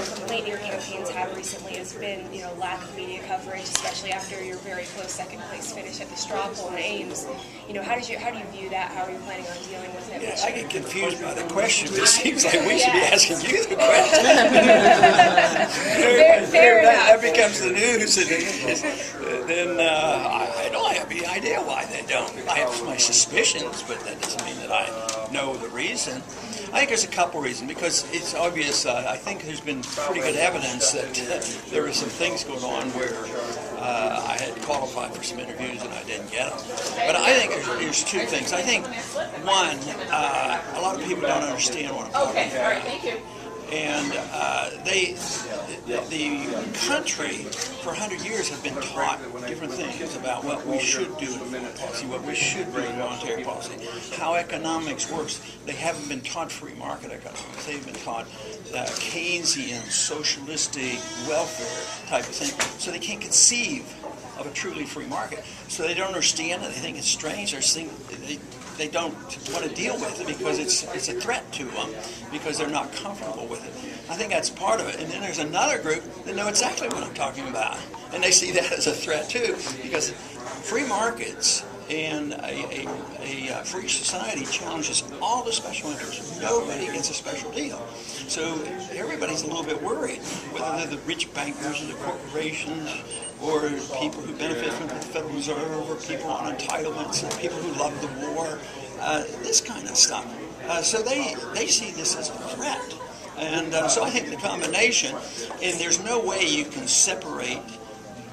complaint your campaigns have recently has been, lack of media coverage, especially after your very close second place finish at the straw poll in Ames. How do you view that? How are you planning on dealing with it? Yeah, I get confused by the question. It seems like we should be asking you the question. Fair enough. That becomes the news, and then I don't have any idea why they don't. I have my suspicions, but that doesn't mean that I know the reason. I think there's a couple reasons, because it's obvious. I think there's been pretty good evidence that there were some things going on where I had qualified for some interviews and I didn't get them. But I think there's two things. I think, one, a lot of people don't understand what I'm talking about. All right, thank you. And the country for 100 years have been taught different things about what we should do in foreign policy, what we should do in monetary policy, how economics works. They haven't been taught free market economics. They've been taught Keynesian, socialistic, welfare type of thing. So they can't conceive of a truly free market. So they don't understand it. They think it's strange. They don't want to deal with it because it's a threat to them, because they're not comfortable with it. I think that's part of it. And then there's another group that know exactly what I'm talking about, and they see that as a threat too, because free markets and a free society challenges all the special interests. Nobody gets a special deal. So everybody's a little bit worried, whether they're the rich bankers or the corporations, or people who benefit from the Federal Reserve, or people on entitlements, or people who love the war, this kind of stuff. So they see this as a threat. And so I think the combination, and there's no way you can separate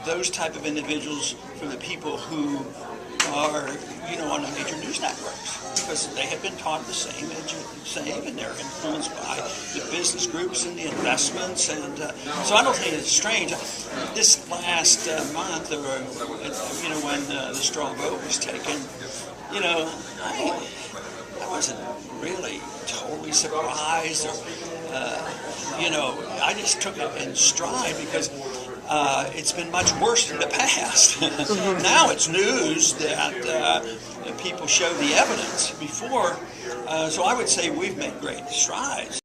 those type of individuals from the people who are, on the major news networks, because they have been taught the same, and they're influenced by the business groups and the investments, and so I don't think it's strange. This last month, or when the straw vote was taken, I wasn't really totally surprised, or I just took it in stride, because it's been much worse in the past. Now it's news that people show the evidence before, so I would say we've made great strides.